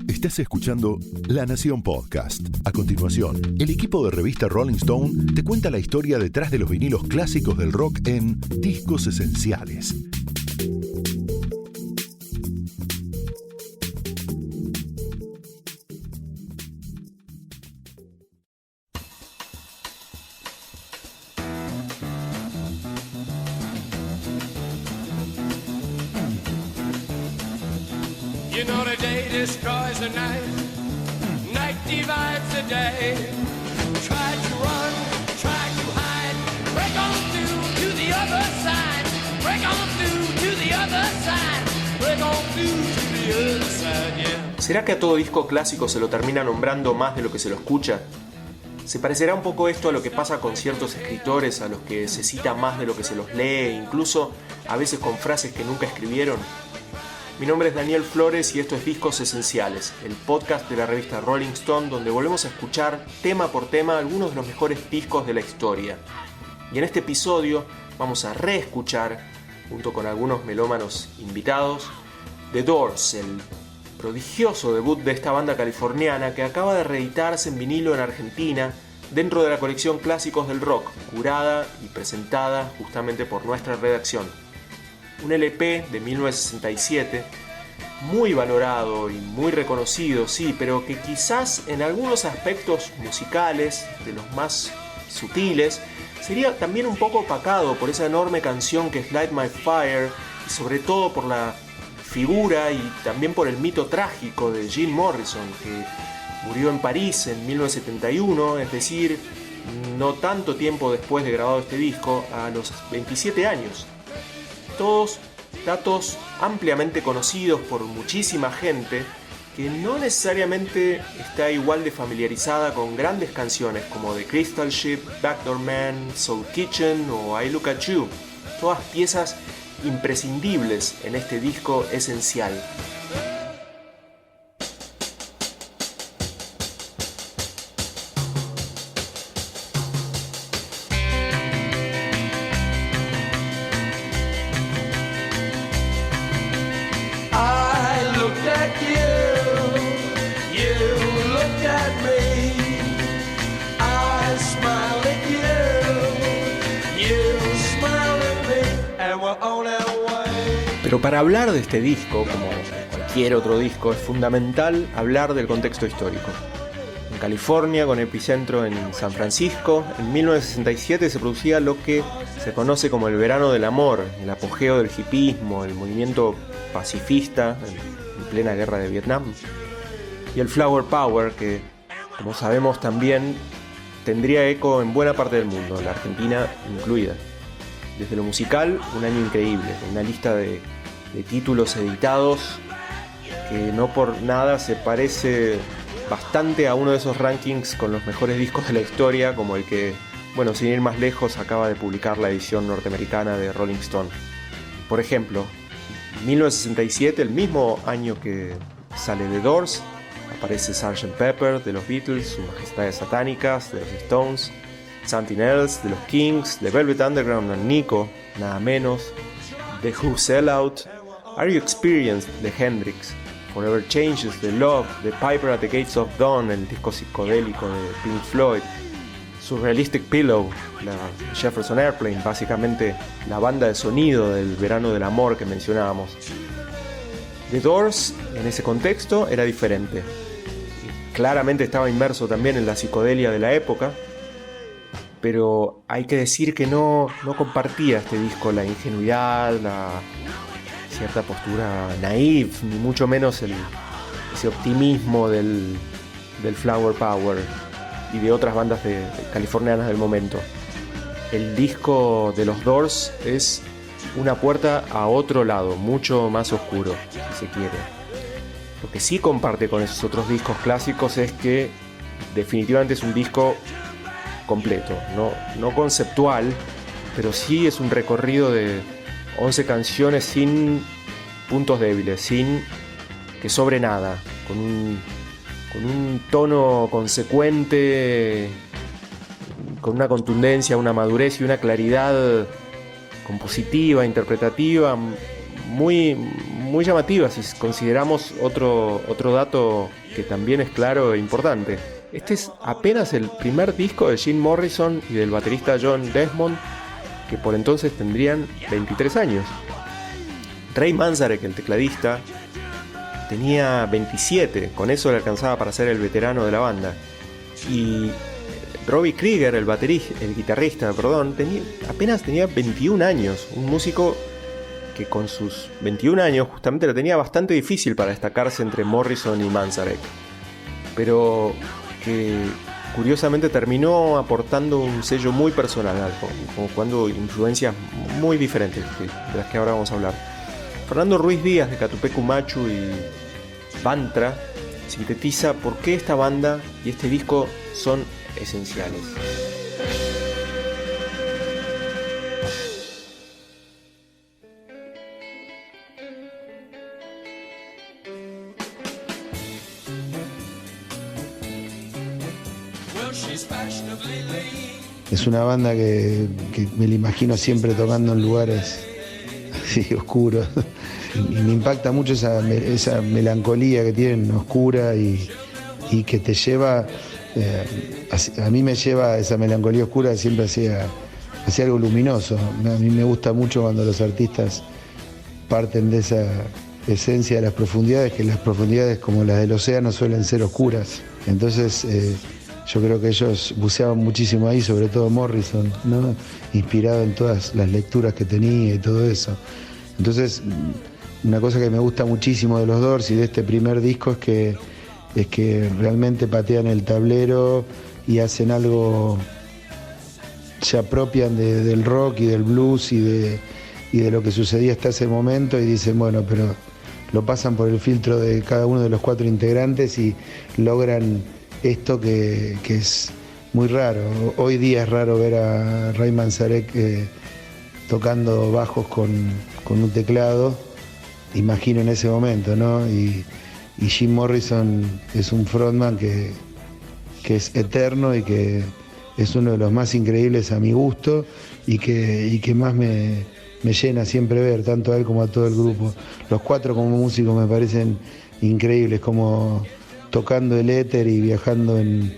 Estás escuchando La Nación Podcast. A continuación, el equipo de revista Rolling Stone te cuenta la historia detrás de los vinilos clásicos del rock en Discos Esenciales. You know the day destroys the night, night divides the day. Try to run, try to hide, break on through to the other side, break on through to the other side, break on through to the other side, yeah. ¿Será que a todo disco clásico se lo termina nombrando más de lo que se lo escucha? ¿Se parecerá un poco esto a lo que pasa con ciertos escritores a los que se cita más de lo que se los lee, incluso a veces con frases que nunca escribieron? Mi nombre es Daniel Flores y esto es Discos Esenciales, el podcast de la revista Rolling Stone donde volvemos a escuchar tema por tema algunos de los mejores discos de la historia. Y en este episodio vamos a reescuchar, junto con algunos melómanos invitados, The Doors, el prodigioso debut de esta banda californiana que acaba de reeditarse en vinilo en Argentina dentro de la colección Clásicos del Rock, curada y presentada justamente por nuestra redacción. Un LP de 1967, muy valorado y muy reconocido, sí, pero que quizás en algunos aspectos musicales, de los más sutiles, sería también un poco opacado por esa enorme canción que es Light My Fire, y sobre todo por la figura y también por el mito trágico de Jim Morrison, que murió en París en 1971, es decir, no tanto tiempo después de grabado este disco, a los 27 años. Todos datos ampliamente conocidos por muchísima gente que no necesariamente está igual de familiarizada con grandes canciones como The Crystal Ship, Backdoor Man, Soul Kitchen o I Look At You, todas piezas imprescindibles en este disco esencial. Pero para hablar de este disco, como cualquier otro disco, es fundamental hablar del contexto histórico. En California, con epicentro en San Francisco, en 1967 se producía lo que se conoce como el verano del amor, el apogeo del hipismo, el movimiento pacifista en plena guerra de Vietnam, y el Flower Power, que, como sabemos también, tendría eco en buena parte del mundo, la Argentina incluida. Desde lo musical, un año increíble, con una lista de títulos editados que no por nada se parece bastante a uno de esos rankings con los mejores discos de la historia, como el que, bueno, sin ir más lejos, acaba de publicar la edición norteamericana de Rolling Stone. Por ejemplo, en 1967, el mismo año que sale The Doors, aparece Sgt. Pepper de los Beatles, Sus Majestades Satánicas de los Stones, Something Else de los Kings, The Velvet Underground and Nico, nada menos, The Who Sellout, Are You Experienced de Hendrix, Forever Changes de Love, The Piper at the Gates of Dawn, el disco psicodélico de Pink Floyd, Surrealistic Pillow, la Jefferson Airplane, básicamente la banda de sonido del verano del amor que mencionábamos. The Doors, en ese contexto, era diferente. Claramente estaba inmerso también en la psicodelia de la época, pero hay que decir que no compartía este disco la ingenuidad, la cierta postura naif, ni mucho menos ese optimismo del Flower Power y de otras bandas californianas del momento. El disco de los Doors es una puerta a otro lado, mucho más oscuro, si se quiere. Lo que sí comparte con esos otros discos clásicos es que definitivamente es un disco completo, no conceptual, pero sí es un recorrido de 11 canciones sin puntos débiles, sin que sobre nada, con un tono consecuente, con una contundencia, una madurez y una claridad compositiva, interpretativa, muy muy llamativas si consideramos otro dato que también es claro e importante. Este es apenas el primer disco de Jim Morrison y del baterista John Desmond, que por entonces tendrían 23 años. Ray Manzarek, el tecladista, tenía 27, con eso le alcanzaba para ser el veterano de la banda. Y Robbie Krieger, el guitarrista, apenas tenía 21 años, un músico que con sus 21 años justamente lo tenía bastante difícil para destacarse entre Morrison y Manzarek, pero que curiosamente terminó aportando un sello muy personal, jugando influencias muy diferentes de las que ahora vamos a hablar. Fernando Ruiz Díaz de Catupecu Machu y Bantra sintetiza por qué esta banda y este disco son esenciales. Es una banda que me la imagino siempre tocando en lugares así oscuros. Y me impacta mucho esa melancolía que tienen, oscura y que te lleva, a mí me lleva esa melancolía oscura siempre hacia algo luminoso. A mí me gusta mucho cuando los artistas parten de esa esencia de las profundidades, que las profundidades como las del océano suelen ser oscuras. Entonces yo creo que ellos buceaban muchísimo ahí, sobre todo Morrison, ¿no? Inspirado en todas las lecturas que tenía y todo eso. Entonces, una cosa que me gusta muchísimo de los Doors y de este primer disco es que realmente patean el tablero y hacen algo, se apropian del rock y del blues y de lo que sucedía hasta ese momento y dicen, bueno, pero lo pasan por el filtro de cada uno de los 4 integrantes y logran esto que es muy raro. Hoy día es raro ver a Ray Manzarek tocando bajos con un teclado, imagino en ese momento, ¿no? Y Jim Morrison es un frontman que es eterno y que es uno de los más increíbles a mi gusto y que más me llena siempre ver, tanto a él como a todo el grupo. Los 4 como músicos me parecen increíbles, como tocando el éter y viajando en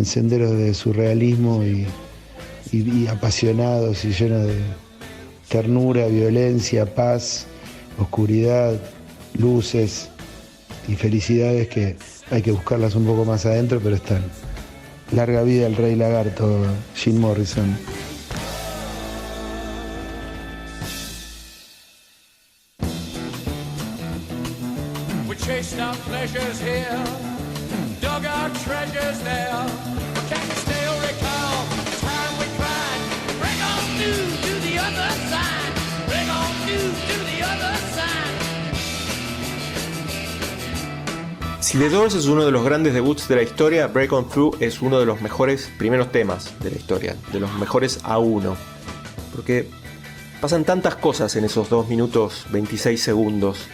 senderos de surrealismo y apasionados y llenos de ternura, violencia, paz, oscuridad, luces y felicidades que hay que buscarlas un poco más adentro, pero están. Larga vida al Rey Lagarto, Jim Morrison. We chased our pleasures here, dug our treasures there. But can you still recall the time we cried? Bring on through to the other side. Bring on through to the other side. Si The Doors es uno de los grandes debuts de la historia, Break On Through es uno de los mejores primeros temas de la historia, de los mejores a uno. Porque pasan tantas cosas en esos 2 minutos 26 segundos.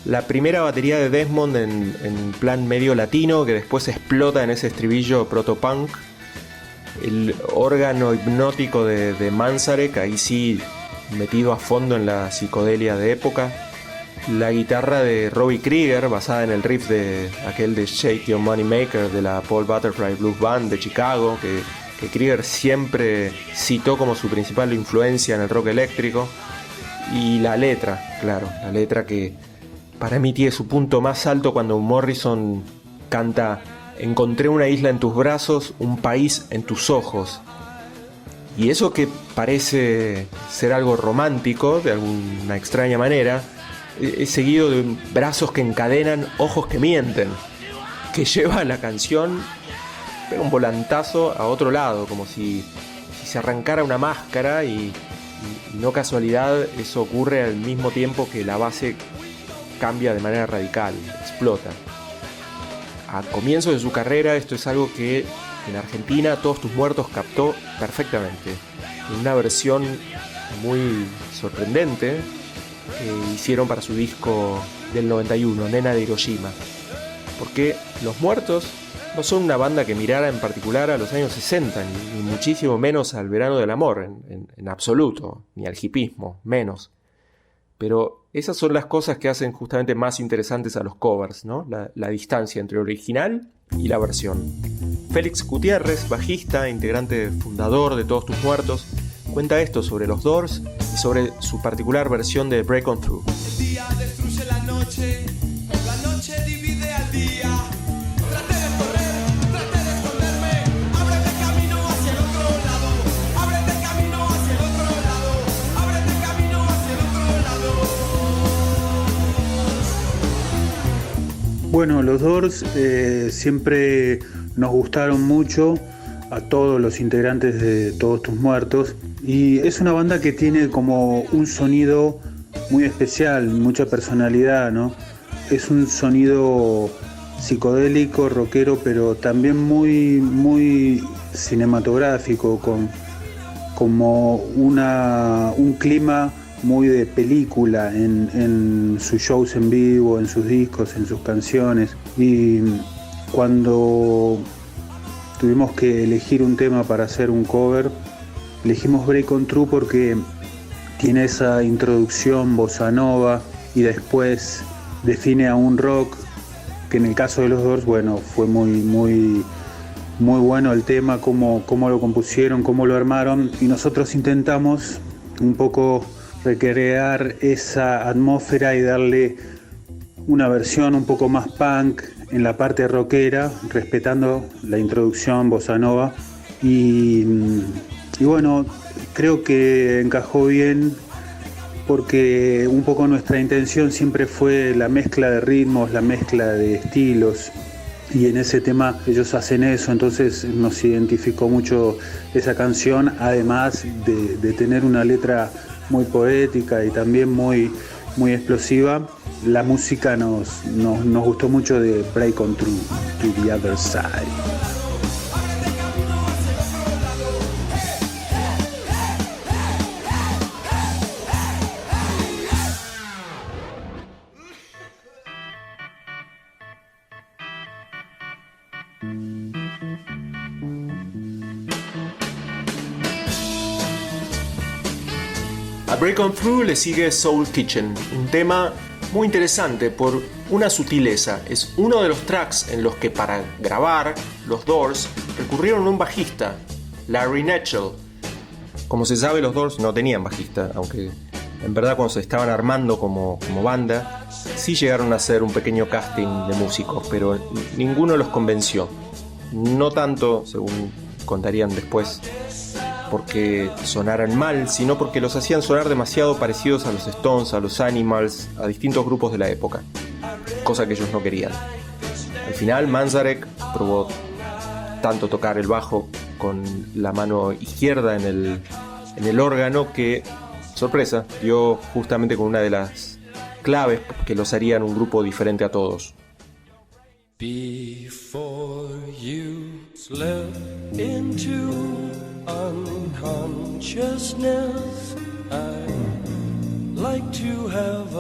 La primera batería de Desmond en plan medio latino, que después explota en ese estribillo protopunk. El órgano hipnótico de Manzarek, ahí sí metido a fondo en la psicodelia de época. La guitarra de Robbie Krieger, basada en el riff de aquel de Shake Your Money Maker de la Paul Butterfly Blues Band de Chicago, que Krieger siempre citó como su principal influencia en el rock eléctrico. Y la letra, claro, la letra que para mí tiene su punto más alto cuando Morrison canta: encontré una isla en tus brazos, un país en tus ojos. Y eso que parece ser algo romántico de alguna extraña manera, es seguido de brazos que encadenan, ojos que mienten, que lleva la canción, pega un volantazo a otro lado, como si se arrancara una máscara y no casualidad eso ocurre al mismo tiempo que la base cambia de manera radical, explota. A comienzos de su carrera esto es algo que en Argentina Todos Tus Muertos captó perfectamente, en una versión muy sorprendente que hicieron para su disco del 91, Nena de Hiroshima. Porque Los Muertos no son una banda que mirara en particular a los años 60, ni muchísimo menos al verano del amor, en absoluto, ni al hipismo, menos. Pero esas son las cosas que hacen justamente más interesantes a los covers, ¿no? La distancia entre el original y la versión. Félix Gutiérrez, bajista, integrante fundador de Todos Tus Muertos, cuenta esto sobre los Doors y sobre su particular versión de Break On Through. El día destruye la noche divide al día. Traté de correr, traté de esconderme. Ábrete camino hacia el otro lado. Ábrete camino hacia el otro lado. Ábrete camino hacia el otro lado. Bueno, los Doors siempre nos gustaron mucho a todos los integrantes de Todos Tus Muertos, y es una banda que tiene como un sonido muy especial, mucha personalidad, ¿no? Es un sonido psicodélico, rockero, pero también muy cinematográfico, como un clima muy de película en sus shows en vivo, en sus discos, en sus canciones. Y cuando tuvimos que elegir un tema para hacer un cover, elegimos Break On Through porque tiene esa introducción bossa nova y después define a un rock que en el caso de los Doors, bueno, fue muy bueno el tema, cómo lo compusieron, cómo lo armaron, y nosotros intentamos un poco recrear esa atmósfera y darle una versión un poco más punk en la parte rockera, respetando la introducción bossa nova, y bueno, creo que encajó bien porque un poco nuestra intención siempre fue la mezcla de ritmos, la mezcla de estilos, y en ese tema ellos hacen eso, entonces nos identificó mucho esa canción, además de tener una letra muy poética y también muy explosiva. La música nos gustó mucho de Break On Through to the Other Side. A Break On Through le sigue Soul Kitchen, un tema muy interesante por una sutileza. Es uno de los tracks en los que para grabar los Doors recurrieron a un bajista, Larry Netchell. Como se sabe, los Doors no tenían bajista, aunque en verdad cuando se estaban armando como banda sí llegaron a hacer un pequeño casting de músicos, pero ninguno los convenció. No tanto, según contarían después, porque sonaran mal, sino porque los hacían sonar demasiado parecidos a los Stones, a los Animals, a distintos grupos de la época, cosa que ellos no querían. Al final Manzarek probó tanto tocar el bajo con la mano izquierda en el órgano que, sorpresa, dio justamente con una de las claves que los harían un grupo diferente a todos. Before you slip into unconsciousness, I'd like to have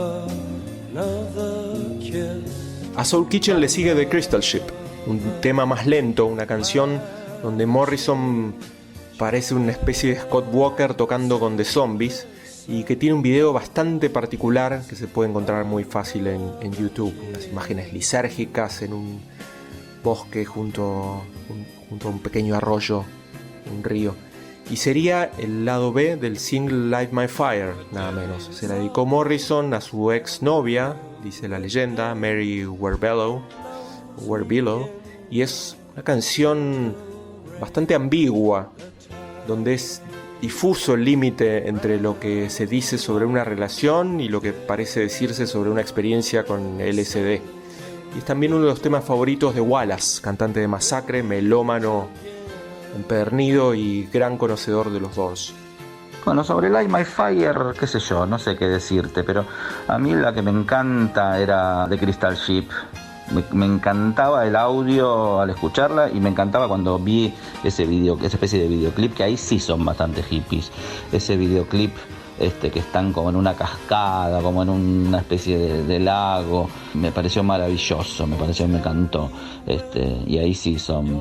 another kiss. A Soul Kitchen le sigue The Crystal Ship, un tema más lento, una canción donde Morrison parece una especie de Scott Walker tocando con The Zombies, y que tiene un video bastante particular que se puede encontrar muy fácil en YouTube. Unas imágenes lisérgicas en un bosque junto a un pequeño arroyo, un río. Y sería el lado B del single Light My Fire, nada menos. Se la dedicó Morrison a su ex novia, dice la leyenda, Mary Warbelow, y es una canción bastante ambigua, donde es difuso el límite entre lo que se dice sobre una relación y lo que parece decirse sobre una experiencia con LSD. Y es también uno de los temas favoritos de Wallace, cantante de Masacre, melómano empedernido y gran conocedor de los Doors. Bueno, sobre Light My Fire, qué sé yo, no sé qué decirte, pero a mí la que me encanta era The Crystal Ship. Me encantaba el audio al escucharla, y me encantaba cuando vi esa especie de videoclip, que ahí sí son bastante hippies. Ese videoclip que están como en una cascada, como en una especie de lago, me pareció maravilloso, me encantó. Y ahí sí son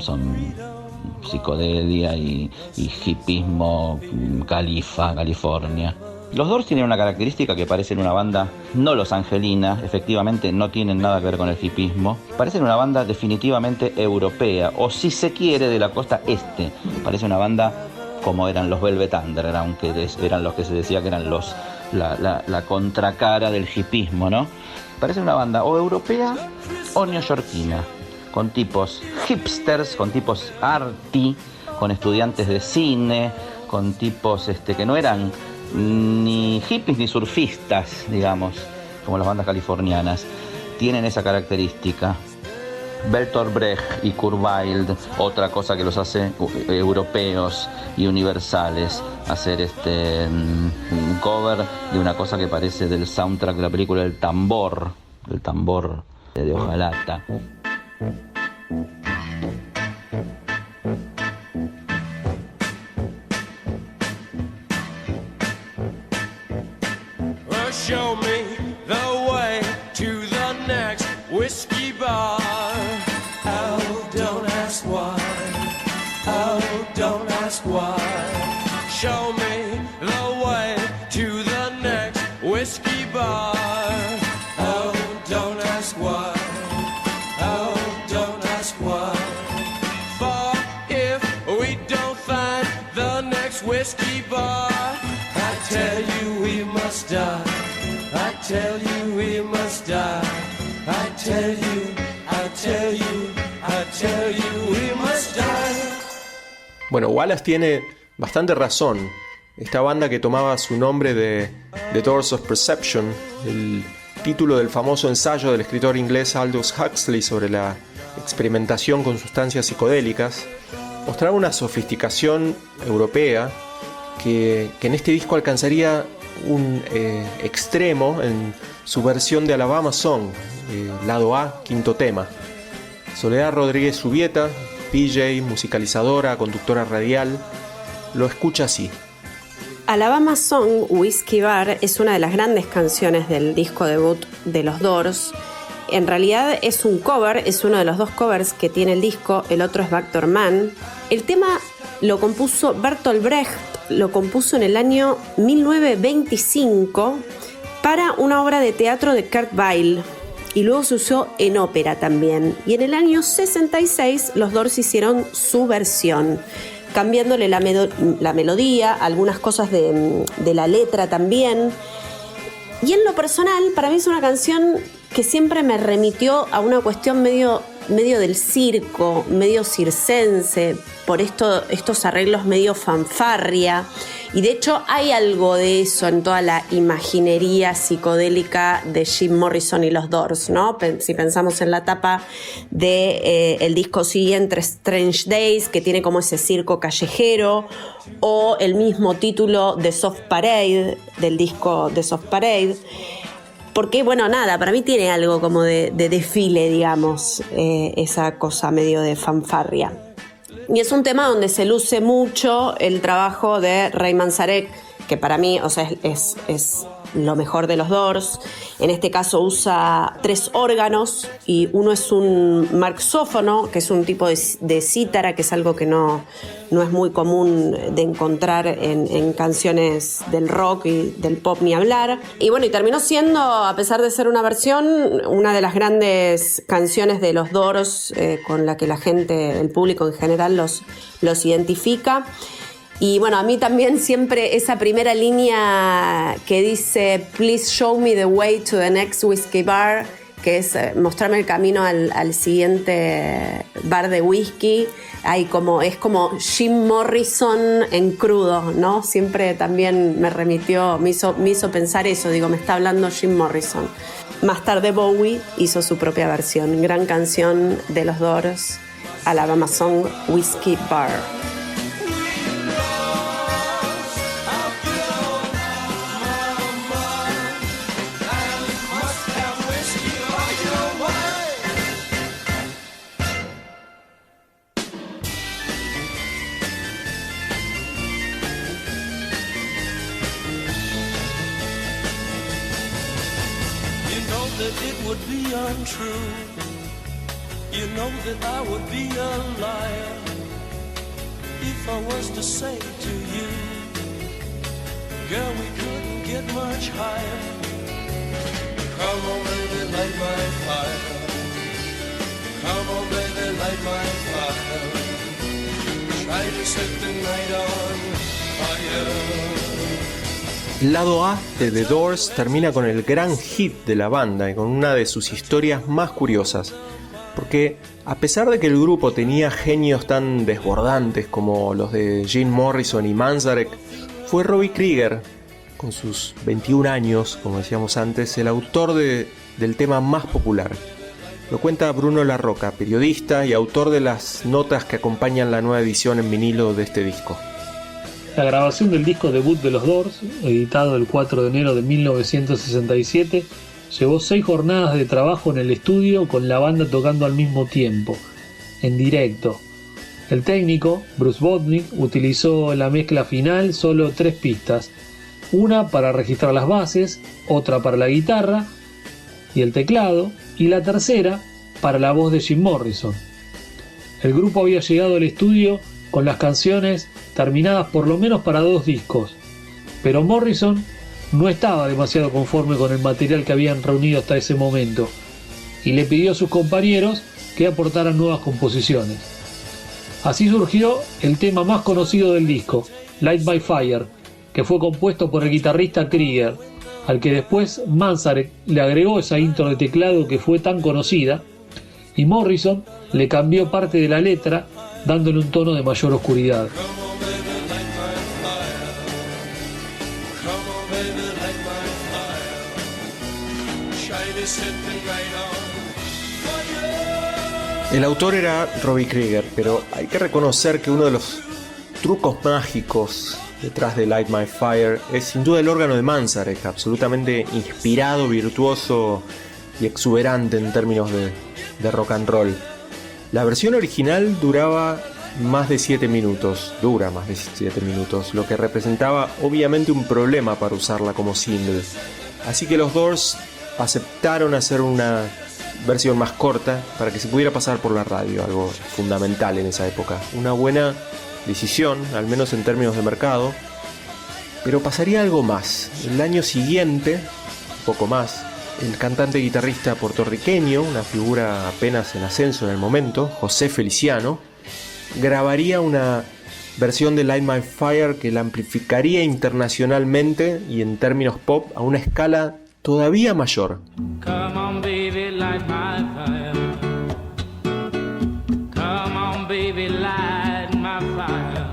psicodelia y hippismo, California. Los Doors tienen una característica que parecen una banda no Los Angelina, efectivamente no tienen nada que ver con el hipismo. Parecen una banda definitivamente europea, o si se quiere, de la costa este. Parece una banda como eran los Velvet Underground, que eran los que se decía que eran la contracara del hipismo, ¿no? Parece una banda o europea o neoyorquina, con tipos hipsters, con tipos arty, con estudiantes de cine, con tipos que no eran ni hippies ni surfistas, digamos, como las bandas californianas. Tienen esa característica. Bertolt Brecht y Kurt Weill, otra cosa que los hace europeos y universales, hacer un cover de una cosa que parece del soundtrack de la película El Tambor de Hojalata. Show me the way to the next whiskey bar. Oh, don't ask why. Oh, don't ask why. Show me the way to the next whiskey bar. Oh, don't ask why. Oh, don't ask why. For if we don't find the next whiskey bar, I tell you we must die. I tell you we must die. I tell you, I tell you, I tell you we must die. Bueno, Wallace tiene bastante razón. Esta banda que tomaba su nombre de The Doors of Perception, el título del famoso ensayo del escritor inglés Aldous Huxley sobre la experimentación con sustancias psicodélicas, mostraba una sofisticación europea que en este disco alcanzaría un extremo en su versión de Alabama Song, lado A, quinto tema. Soledad Rodríguez Subieta, DJ, musicalizadora, conductora radial, lo escucha así. Alabama Song, Whiskey Bar, es una de las grandes canciones del disco debut de los Doors. En realidad es un cover, es uno de los dos covers que tiene el disco, el otro es Backdoor Man. El tema lo compuso Bertolt Brecht, lo compuso en el año 1925 para una obra de teatro de Kurt Weill y luego se usó en ópera también. Y en el año 66 los Doors hicieron su versión, cambiándole la melodía, algunas cosas de la letra también. Y en lo personal, para mí es una canción que siempre me remitió a una cuestión medio del circo, medio circense, por estos arreglos medio fanfarria. Y de hecho hay algo de eso en toda la imaginería psicodélica de Jim Morrison y los Doors, ¿no? Si pensamos en la tapa del disco siguiente, Strange Days, que tiene como ese circo callejero, o el mismo título de Soft Parade, del disco de Soft Parade. Porque, bueno, nada, para mí tiene algo como de desfile, digamos, esa cosa medio de fanfarria. Y es un tema donde se luce mucho el trabajo de Ray Manzarek, que para mí, o sea, es lo mejor de los Doors. En este caso usa 3 órganos y uno es un marxófono, que es un tipo de cítara, que es algo que no es muy común de encontrar en canciones del rock y del pop ni hablar. Y bueno, y terminó siendo, a pesar de ser una versión, una de las grandes canciones de los Doors con la que la gente, el público en general los identifica. Y bueno, a mí también siempre esa primera línea que dice "Please show me the way to the next whiskey bar", que es mostrarme el camino al siguiente bar de whisky. Es como Jim Morrison en crudo, ¿no? Siempre también me hizo pensar eso. Digo, me está hablando Jim Morrison. Más tarde Bowie hizo su propia versión. Gran canción de los Doors, Alabama Song, Whiskey Bar. Untrue. You know that I would be a liar if I was to say to you, girl, we couldn't get much higher. Come on, baby, light my fire. Come on, baby, light my fire. Try to set the night on fire. El lado A de The Doors termina con el gran hit de la banda y con una de sus historias más curiosas, porque a pesar de que el grupo tenía genios tan desbordantes como los de Jim Morrison y Manzarek, fue Robbie Krieger, con sus 21 años, como decíamos antes, el autor del tema más popular. Lo cuenta Bruno La Roca, periodista y autor de las notas que acompañan la nueva edición en vinilo de este disco. La grabación del disco debut de los Doors, editado el 4 de enero de 1967, llevó 6 jornadas de trabajo en el estudio con la banda tocando al mismo tiempo, en directo. El técnico, Bruce Botnick, utilizó en la mezcla final solo 3 pistas, una para registrar las bases, otra para la guitarra y el teclado, y la tercera para la voz de Jim Morrison. El grupo había llegado al estudio con las canciones terminadas por lo menos para 2 discos, pero Morrison no estaba demasiado conforme con el material que habían reunido hasta ese momento y le pidió a sus compañeros que aportaran nuevas composiciones. Así surgió el tema más conocido del disco, Light My Fire, que fue compuesto por el guitarrista Krieger, al que después Manzarek le agregó esa intro de teclado que fue tan conocida, y Morrison le cambió parte de la letra dándole un tono de mayor oscuridad. El autor era Robbie Krieger, pero hay que reconocer que uno de los trucos mágicos detrás de Light My Fire es sin duda el órgano de Manzarek, absolutamente inspirado, virtuoso y exuberante en términos de rock and roll. La versión original duraba más de 7 minutos, dura más de 7 minutos, lo que representaba obviamente un problema para usarla como single. Así que los Doors aceptaron hacer una versión más corta para que se pudiera pasar por la radio, algo fundamental en esa época. Una buena decisión, al menos en términos de mercado, pero pasaría algo más. El año siguiente, un poco más, el cantante y guitarrista puertorriqueño, una figura apenas en ascenso en el momento, José Feliciano, grabaría una versión de Light My Fire que la amplificaría internacionalmente y en términos pop a una escala todavía mayor. Come on, baby, light my fire. Come on, baby, light my fire.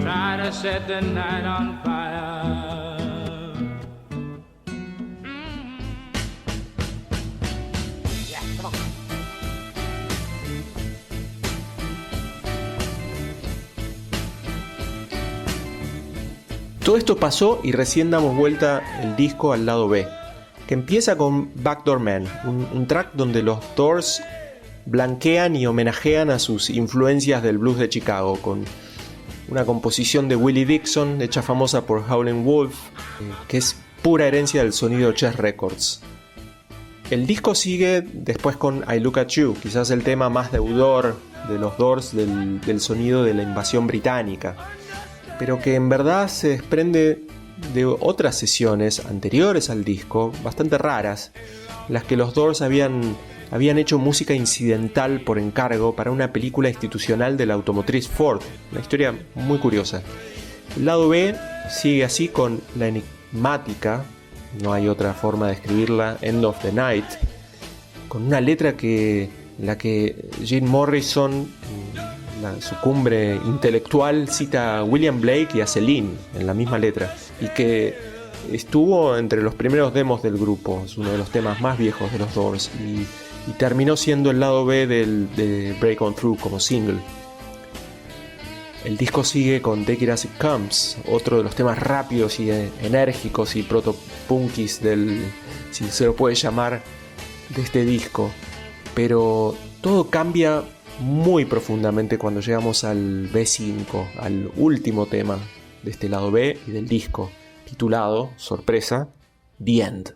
Try to set the night on fire. Todo esto pasó y recién damos vuelta el disco al lado B, que empieza con Backdoor Man, un track donde los Doors blanquean y homenajean a sus influencias del blues de Chicago, con una composición de Willie Dixon, hecha famosa por Howlin' Wolf, que es pura herencia del sonido Chess Records. El disco sigue después con I Look At You, quizás el tema más deudor de los Doors del sonido de la invasión británica, pero que en verdad se desprende de otras sesiones anteriores al disco, bastante raras, en las que los Doors habían hecho música incidental por encargo para una película institucional de la automotriz Ford, una historia muy curiosa. El lado B sigue así con la enigmática, no hay otra forma de escribirla, End of the Night, con una letra en la que Jim Morrison, su cumbre intelectual, cita a William Blake y a Celine en la misma letra, y que estuvo entre los primeros demos del grupo, es uno de los temas más viejos de los Doors, y terminó siendo el lado B de Break On Through como single. El disco sigue con Take It As It Comes, otro de los temas rápidos y enérgicos y proto-punkis si se lo puede llamar, de este disco, pero todo cambia muy profundamente cuando llegamos al B5, al último tema de este lado B y del disco, titulado, sorpresa, The End.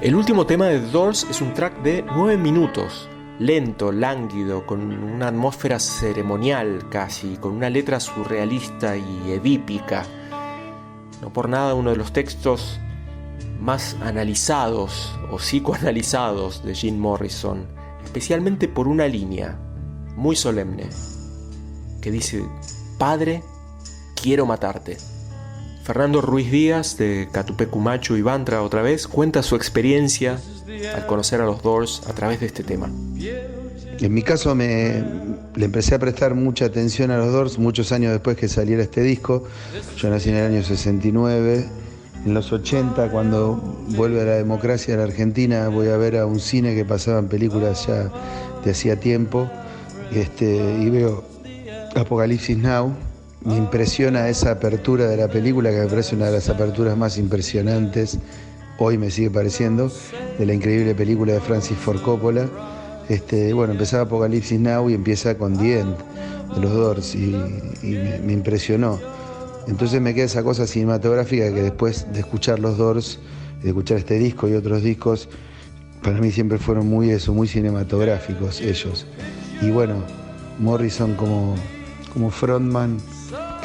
El último tema de The Doors es un track de 9 minutos, lento, lánguido, con una atmósfera ceremonial casi, con una letra surrealista y edípica. No por nada uno de los textos más analizados o psicoanalizados de Jim Morrison, especialmente por una línea muy solemne que dice: Padre, quiero matarte. Fernando Ruiz Díaz, de Catupecu-Machu y Bantra otra vez, cuenta su experiencia al conocer a los Doors a través de este tema. En mi caso le empecé a prestar mucha atención a los Doors muchos años después que saliera este disco. Yo nací en el año 69. En los 80, cuando vuelve a la democracia en la Argentina, voy a ver a un cine que pasaban películas ya de hacía tiempo, y veo Apocalipsis Now. Me impresiona esa apertura de la película, que me parece una de las aperturas más impresionantes, hoy me sigue pareciendo, de la increíble película de Francis Ford Coppola. Bueno, empezaba Apocalipsis Now y empieza con The End de los Doors y me impresionó. Entonces me queda esa cosa cinematográfica que después de escuchar los Doors, de escuchar este disco y otros discos, para mí siempre fueron muy cinematográficos ellos. Y bueno, Morrison como frontman,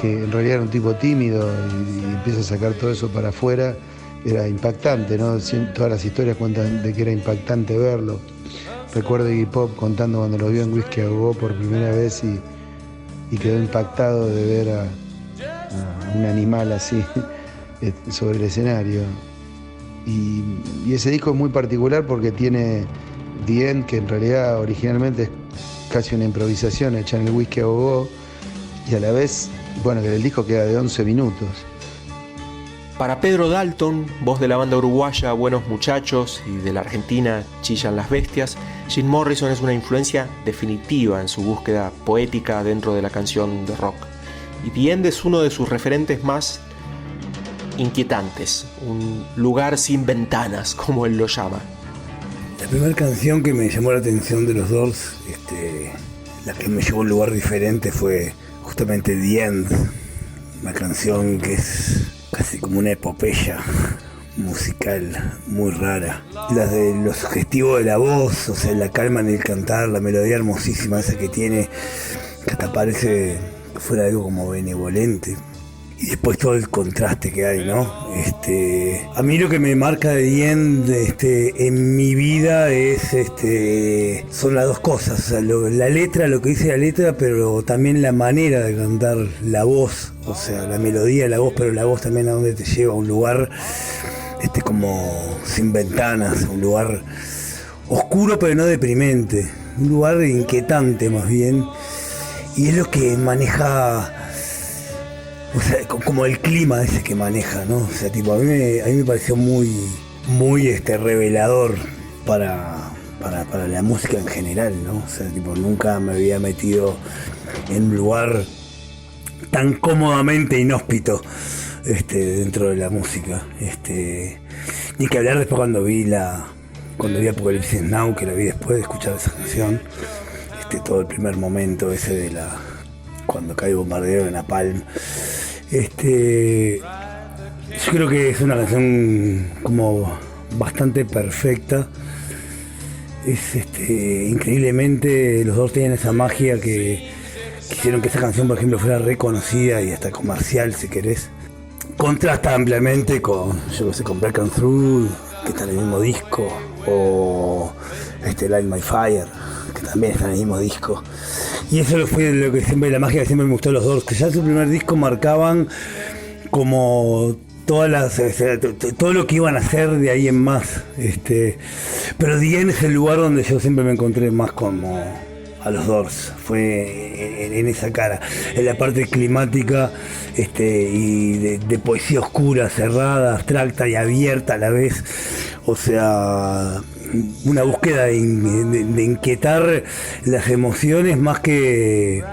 que en realidad era un tipo tímido y empieza a sacar todo eso para afuera, era impactante, ¿no? Todas las historias cuentan de que era impactante verlo. Recuerdo a Iggy Pop contando cuando lo vio en Whisky a Go por primera vez y quedó impactado de ver a un animal así sobre el escenario. Y ese disco es muy particular porque tiene The End, que en realidad originalmente es casi una improvisación hecha en el Whisky a Go, y a la vez, bueno, que el disco queda de 11 minutos. Para Pedro Dalton, voz de la banda uruguaya Buenos Muchachos y de la Argentina Chillan las Bestias, Jim Morrison es una influencia definitiva en su búsqueda poética dentro de la canción de rock. Y The End es uno de sus referentes más inquietantes, un lugar sin ventanas, como él lo llama. La primera canción que me llamó la atención de los Doors, la que me llevó a un lugar diferente, fue justamente The End, una canción que es casi como una epopeya musical muy rara. Lo sugestivo de la voz, o sea, la calma en el cantar, la melodía hermosísima esa que tiene, que hasta parece que fuera algo como benevolente. Y después todo el contraste que hay, ¿no? A mí lo que me marca de The End en mi vida es son las dos cosas, o sea, la letra, lo que dice la letra, pero también la manera de cantar, la voz, o sea, la melodía, la voz, pero la voz también a donde te lleva, a un lugar como sin ventanas, un lugar oscuro pero no deprimente, un lugar inquietante más bien, y es lo que maneja. O sea, como el clima ese que maneja, ¿no? O sea, a mí me pareció muy revelador para la música en general, ¿no? O sea, nunca me había metido en un lugar tan cómodamente inhóspito dentro de la música. Ni que hablar después cuando vi Apocalipsis Now, que la vi después de escuchar esa canción, todo el primer momento ese de cuando cae el bombardeo de Napalm. Yo creo que es una canción como bastante perfecta. Increíblemente los dos tienen esa magia que hicieron que esa canción, por ejemplo, fuera reconocida y hasta comercial, si querés. Contrasta ampliamente con Black and Through, que está en el mismo disco, o Light My Fire, que también está en el mismo disco. Y eso fue lo que siempre, la magia que siempre me gustó de los Doors, que ya en su primer disco marcaban como todo lo que iban a hacer de ahí en más. Pero The End es el lugar donde yo siempre me encontré más como a los Doors, fue en esa cara, en la parte climática y de poesía oscura, cerrada, abstracta y abierta a la vez. O sea, una búsqueda de inquietar las emociones más que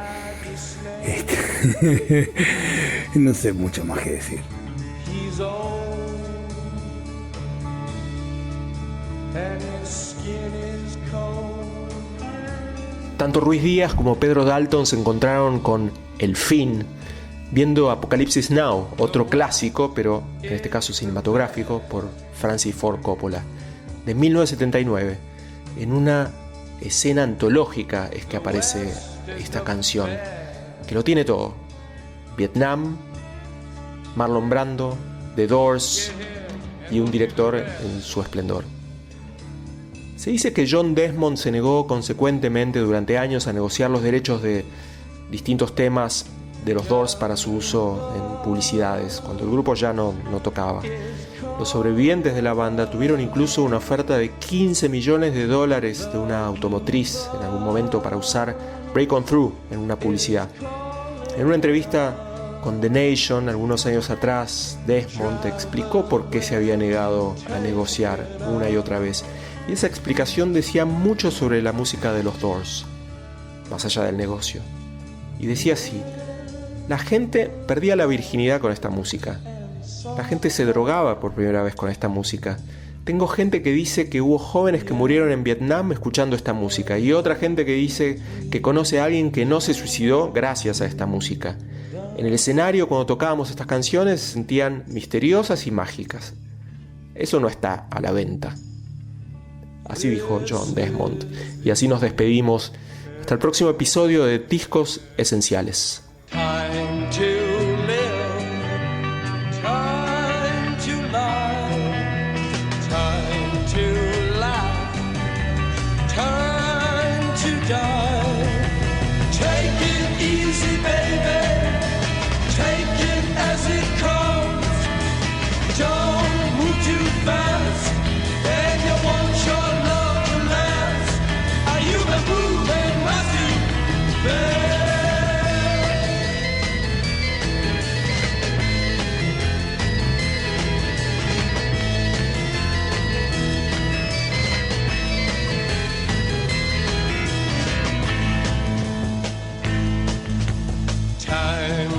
no sé mucho más que decir. Tanto Ruiz Díaz como Pedro Dalton se encontraron con el fin viendo Apocalipsis Now, otro clásico, pero en este caso cinematográfico, por Francis Ford Coppola. de 1979. En una escena antológica es que aparece esta canción, que lo tiene todo: Vietnam, Marlon Brando, The Doors y un director en su esplendor. Se dice que John Desmond se negó consecuentemente durante años a negociar los derechos de distintos temas de los Doors para su uso en publicidades, cuando el grupo ya no tocaba. Los sobrevivientes de la banda tuvieron incluso una oferta de $15 millones de una automotriz en algún momento para usar Break On Through en una publicidad. En una entrevista con The Nation algunos años atrás, Desmond explicó por qué se había negado a negociar una y otra vez, y esa explicación decía mucho sobre la música de los Doors, más allá del negocio. Y decía así: la gente perdía la virginidad con esta música. La gente se drogaba por primera vez con esta música. Tengo gente que dice que hubo jóvenes que murieron en Vietnam escuchando esta música, y otra gente que dice que conoce a alguien que no se suicidó gracias a esta música. En el escenario, cuando tocábamos estas canciones, se sentían misteriosas y mágicas. Eso no está a la venta. Así dijo John Desmond. Y así nos despedimos. Hasta el próximo episodio de Discos Esenciales. Time to live, time to lie, time to laugh, time to die. Take it easy, baby, take it as it comes. Don't move too fast, then you want your love to last. Are you the moving, must you bear?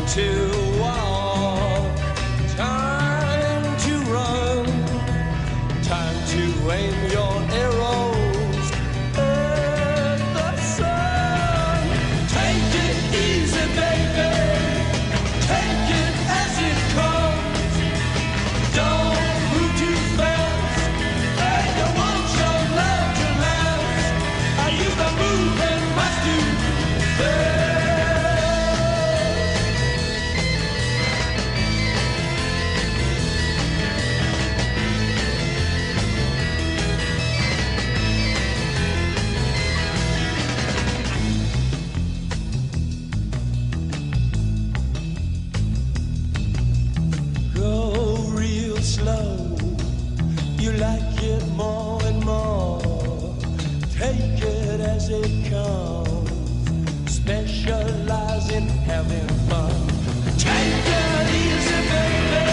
To walk, time to run, time to aim your arrows at the sun. Take it easy, baby, take it as it comes. Don't move too fast, and you want your love to last. Are you the moving, must you bear? Slow, you like it more and more. Take it as it comes. Specialize in having fun. Take it easy, baby.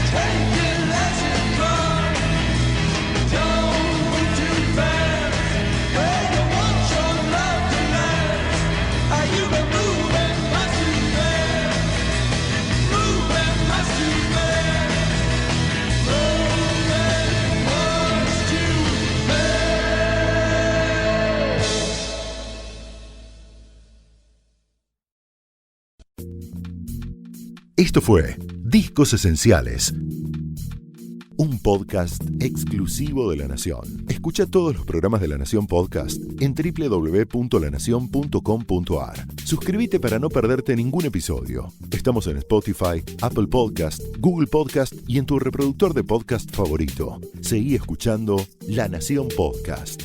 Take it as it comes. Don't move too fast. Where you want your love to last. Are you the moving, must you bear? Moving, must you bear? Esto fue Discos Esenciales, un podcast exclusivo de La Nación. Escucha todos los programas de La Nación Podcast en www.lanacion.com.ar. Suscríbete para no perderte ningún episodio. Estamos en Spotify, Apple Podcast, Google Podcast y en tu reproductor de podcast favorito. Seguí escuchando La Nación Podcast.